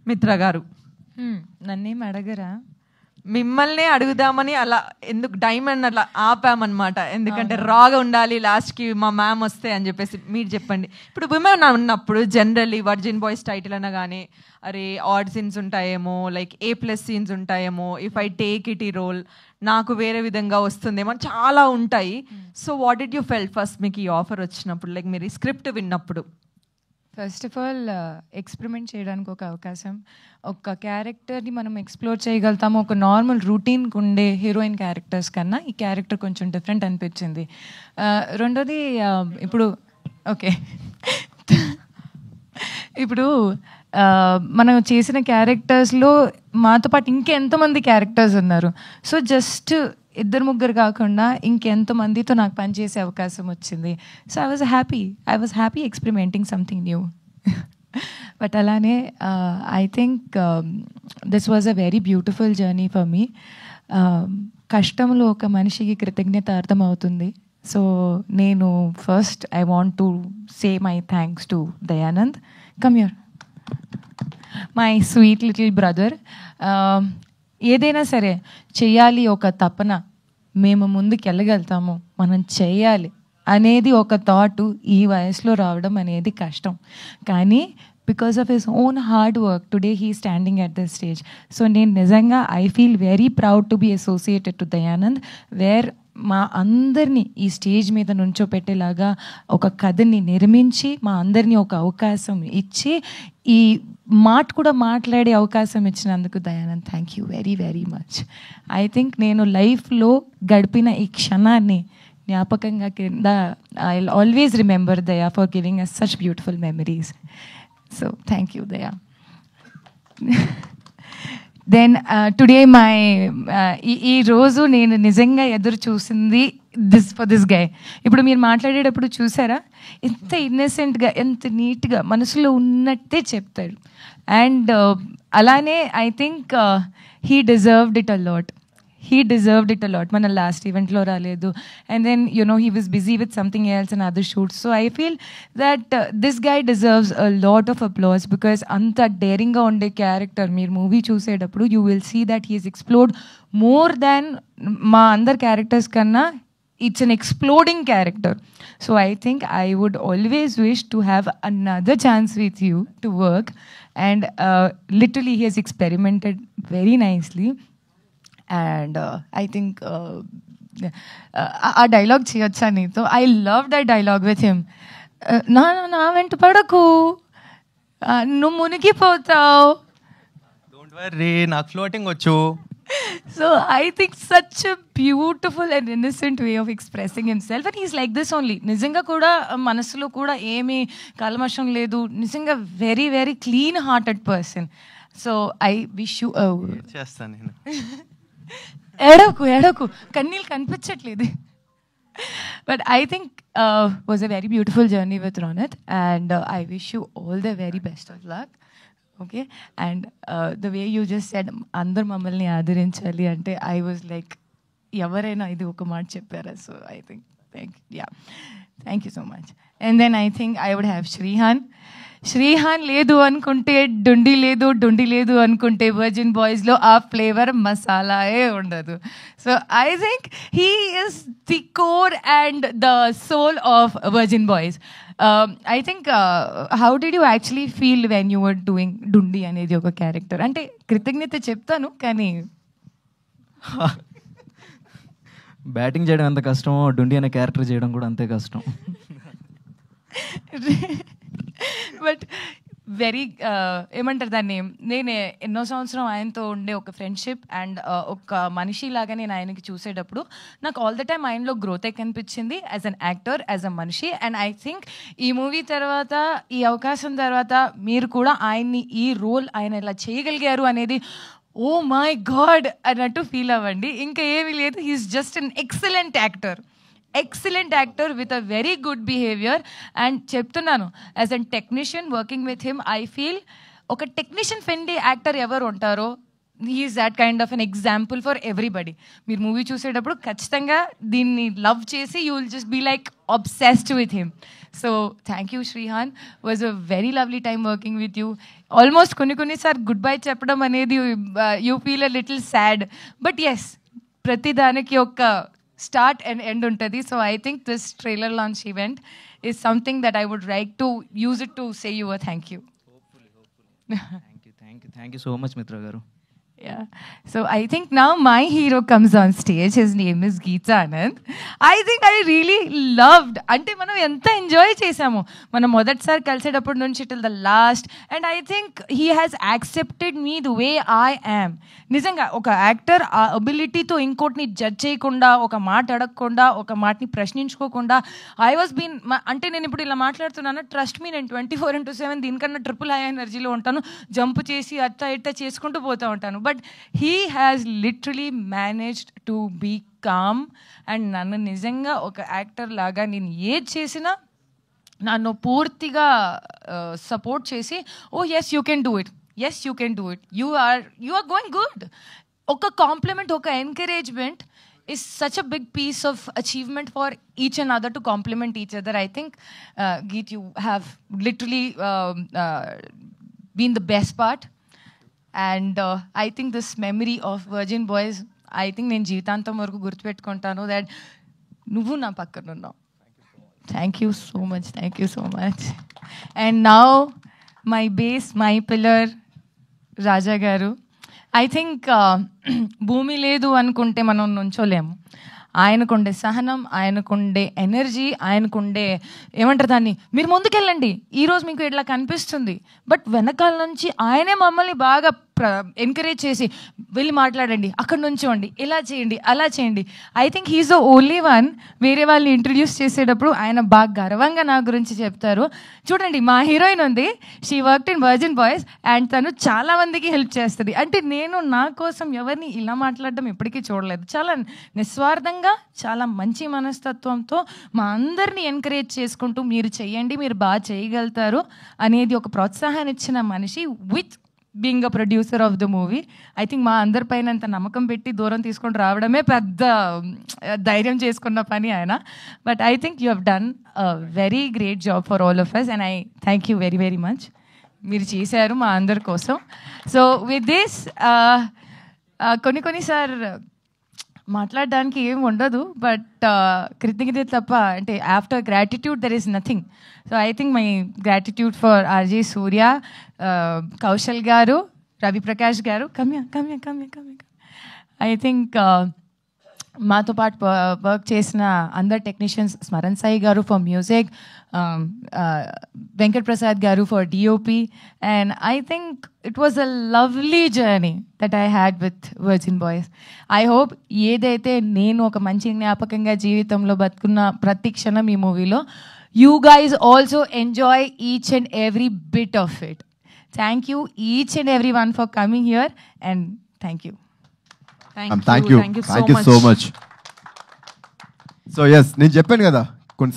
మిత్ర గారు నన్నేం అడగరా? మిమ్మల్ని అడుగుదామని అలా ఎందుకు డైమండ్ అట్లా ఆపామన్నమాట. ఎందుకంటే రాగా ఉండాలి లాస్ట్కి మా మ్యామ్ వస్తే అని చెప్పేసి. మీరు చెప్పండి, ఇప్పుడు విమెన్ ఉన్నప్పుడు జనరల్లీ వర్జిన్ బాయ్స్ టైటిల్ అనగానే అరే ఆడ్ సీన్స్ ఉంటాయేమో, లైక్ A+ సీన్స్ ఉంటాయేమో, ఇఫ్ ఐ టేక్ ఇట్ ఈ రోల్ నాకు వేరే విధంగా వస్తుందేమో, చాలా ఉంటాయి. So what did you felt first మీకు ఈ ఆఫర్ వచ్చినప్పుడు, లైక్ మీరు ఈ స్క్రిప్ట్ విన్నప్పుడు? ఫస్ట్ ఆఫ్ ఆల్ ఎక్స్పెరిమెంట్ చేయడానికి ఒక అవకాశం, ఒక క్యారెక్టర్ని మనం ఎక్స్ప్లోర్ చేయగలుగుతాము. ఒక నార్మల్ రూటీన్కి ఉండే హీరోయిన్ క్యారెక్టర్స్ కన్నా ఈ క్యారెక్టర్ కొంచెం డిఫరెంట్ అనిపించింది. రెండోది ఇప్పుడు ఓకే ఇప్పుడు మనం చేసిన క్యారెక్టర్స్లో మాతో పాటు ఇంకెంతమంది క్యారెక్టర్స్ ఉన్నారు. సో జస్ట్ ఇద్దరు ముగ్గురు కాకుండా ఇంకెంతమందితో నాకు పనిచేసే అవకాశం వచ్చింది. So I was happy experimenting something new. But అలానే I think this was a very beautiful journey for me. కష్టంలో ఒక మనిషికి కృతజ్ఞత అర్థమవుతుంది. సో నేను first I want to say my thanks to Dayanand. Come here, my sweet little brother. ఏదైనా సరే చెయ్యాలి ఒక తపన, మేము ముందుకు వెళ్ళగలుగుతాము, మనం చెయ్యాలి అనేది ఒక థాట్ ఈ వయసులో రావడం అనేది కష్టం. కానీ because of his own hard work today he standing at the stage. So నేను నిజంగా I feel very proud to be associated to Dayanand, where మా అందరినీ ఈ స్టేజ్ మీద నుంచోపెట్టేలాగా ఒక కథని నిర్మించి మా అందరినీ ఒక అవకాశం ఇచ్చి ఈ మాట కూడా మాట్లాడే అవకాశం ఇచ్చినందుకు Dayanand thank you very very much. I think నేను లైఫ్లో గడిపిన ఈ క్షణాన్ని జ్ఞాపకంగా కింద I will always remember Daya for giving us such beautiful memories. So thank you Daya. Then today my ఈ రోజు నేను నిజంగా ఎదురు చూసింది ఫర్ దిస్ గై. ఇప్పుడు మీరు మాట్లాడేటప్పుడు చూసారా ఎంత ఇన్నసెంట్గా, ఎంత నీట్గా మనసులో ఉన్నట్టే చెప్తాడు. అండ్ అలానే I think he deserved it a lot. మన లాస్ట్ ఈవెంట్లో రాలేదు, and then he was busy with something else and other shoots. So I feel that this guy deserves a lot of applause because anta daring ga unde character meer movie చూసేటప్పుడు you will see that he has explored more than మా అందర్ characters కన్నా. It's an exploding character. So I think I would always wish to have another chance with you to work, and literally he has experimented very nicely. And I think ఆ dialogue చేయొచ్చా నీతో? I love that dialogue with him. నా వెంట పడకు, నువ్వు మునిగిపోతావు. Don't worry, నాకు floating వచ్చు. So I think such a beautiful and innocent way of expressing himself, and he's like this only. నిజంగా కూడా మనసులో కూడా ఏమీ కల్మషం లేదు. నిజంగా very very clean hearted person. So I wish you చేస్తాను నేను. ఏడకు కన్నీళ్ళు కనిపించట్లేదు. But I think was a very beautiful journey with Ronath, and I wish you all the very best of luck. Okay, and the way you just said అందరు మమ్మల్ని ఆదరించాలి అంటే I was like ఎవరైనా ఇది ఒక మాట చెప్పారా? So I think thank you so much. And then I think I would have Srihan లేదు అనుకుంటే డుండి లేదు అనుకుంటే వర్జిన్ బాయ్స్లో ఆ ఫ్లేవర్ మసాలాయే ఉండదు. So I think he is the core and the soul of Virgin Boys. I think how did you actually feel when you were doing Dundi అనేది ఒక character? అంటే కృతజ్ఞత చెప్తాను కానీ బ్యాటింగ్ చేయడం ఎంత కష్టమో డుండి అనే క్యారెక్టర్ చేయడం కూడా అంతే కష్టం. బట్ వెరీ ఏమంటారు దాన్ని, నేను ఎన్నో సంవత్సరం ఆయనతో ఉండే ఒక ఫ్రెండ్షిప్ అండ్ ఒక మనిషిలాగా నేను ఆయనకి చూసేటప్పుడు నాకు ఆల్ ద టైమ్ ఆయనలో గ్రోత్ కనిపించింది as an actor, as a మనిషి. అండ్ ఐ థింక్ ఈ మూవీ తర్వాత, ఈ అవకాశం తర్వాత మీరు కూడా ఆయన్ని ఈ రోల్ ఆయన ఇలా చేయగలిగారు అనేది ఓ మై గాడ్ అన్నట్టు ఫీల్ అవ్వండి. ఇంకా ఏమీ లేదు, he's just an excellent actor with a very good behaviour. And చెప్తున్నాను, as an technician working with him I feel ఒక టెక్నీషియన్ ఫ్రెండ్లీ యాక్టర్ ఎవరు ఉంటారో he's that kind of an example for everybody. మీరు movie చూసేటప్పుడు ఖచ్చితంగా దీన్ని love చేసి you will just be like obsessed with him. So thank you Shrihan, was a very lovely time working with you. Almost konni sar goodbye cheppadam anedi you feel a little sad, but yes, prati daniki oka start and end untadi. So I think this trailer launch event is something that I would like to use it to say you a thank you. Thank you so much Mitra garu. Yeah. So I think now my hero comes on stage. His name is Geeta Anand. I think I really loved. Ante manam enta enjoy chesamu. Manam modatisari kalisedapudu nunchi till the last. And I think he has accepted me the way I am. నిజంగా ఒక actor ఆ అబిలిటీతో ఇంకోటిని judge చేయకుండా, ఒక మాట అడగకుండా, ఒక మాటని ప్రశ్నించుకోకుండా, I was been అంటే నేను ఇప్పుడు ఇలా మాట్లాడుతున్నాను, ట్రస్ట్ మీ, నేను 24/7 దీనికన్నా ట్రిపుల్ హై ఎనర్జీలో ఉంటాను, జంప్ చేసి అట్ట ఇట్ట చేసుకుంటూ పోతూ ఉంటాను. But he has literally managed to be calm. అండ్ నన్ను నిజంగా ఒక యాక్టర్ లాగా నేను ఏది చేసినా నన్ను పూర్తిగా సపోర్ట్ చేసి, oh yes you can do it, yes you can do it, you are going good. Oka compliment, oka encouragement is such a big piece of achievement for each and other to compliment each other. I think Geet, you have literally been the best part. And I think this memory of Virgin Boys, I think నేను జీవితాంతం వరకు గుర్తుపెట్టుకుంటాను, that నువ్వు నా పక్కన ఉన్నావు. Thank you so much. And now my base, my pillar, రాజా గారు. I think భూమి లేదు అనుకుంటే మనం నుంచోలేము. ఆయనకుండే సహనం, ఆయనకుండే ఎనర్జీ, ఆయనకుండే ఏమంటారు దాన్ని, మీరు ముందుకెళ్ళండి, ఈరోజు మీకు ఇట్లా కనిపిస్తుంది, బట్ వెనకాల నుంచి ఆయనే మమ్మల్ని బాగా ఎంకరేజ్ చేసి, వెళ్ళి మాట్లాడండి, అక్కడ నుంచోండి, ఇలా చేయండి, అలా చేయండి. I think he's the only one. వేరే వాళ్ళని ఇంట్రడ్యూస్ చేసేటప్పుడు ఆయన బాగా గర్వంగా నా గురించి చెప్తారు. చూడండి, మా హీరోయిన్ ఉంది, she worked in virgin boys, and తను చాలా మందికి హెల్ప్ చేస్తుంది. అంటే నేను నా కోసం ఎవరిని ఇలా మాట్లాడడం ఎప్పటికీ చూడలేదు. చాలా నిస్వార్థంగా, చాలా మంచి మనస్తత్వంతో మా అందరినీ ఎంకరేజ్ చేసుకుంటూ, మీరు చెయ్యండి, మీరు బాగా చేయగలుగుతారు అనేది ఒక ప్రోత్సాహాన్ని ఇచ్చిన మనిషి, with being a producer of the movie. I think మా అందరిపైన అంత నమ్మకం పెట్టి దూరం తీసుకొని రావడమే పెద్ద ధైర్యం చేసుకున్న పని ఆయన. But I think you have done a very great job for all of us, and I thank you very very much. మీరు చేశారు మా అందరి కోసం. సో విత్ దిస్ కొన్నిసార్ మాట్లాడడానికి ఏం ఉండదు, బట్ కృతజ్ఞత తప్ప, అంటే after gratitude there is nothing. So I think my gratitude for RJ Surya, Kaushal garu, Ravi Prakash గారు, కమ్య. ఐ థింక్ మాతో పాటు వర్క్ చేసిన అందరు టెక్నీషియన్స్, స్మరణ్ సాయి గారు ఫర్ మ్యూజిక్, వెంకట్ ప్రసాద్ గారు for DOP, and I think it was a lovely journey that I had with virgin Boys. I hope ఏదైతే నేను ఒక మంచి జ్ఞాపకంగా జీవితంలో బతుకున్న ప్రతి క్షణం ఈ మూవీలో, you guys also enjoy each and every bit of it. Thank you each and every one for coming here, and thank you. Thank you so much. So yes, నేను చెప్పాను కదా కొన్ని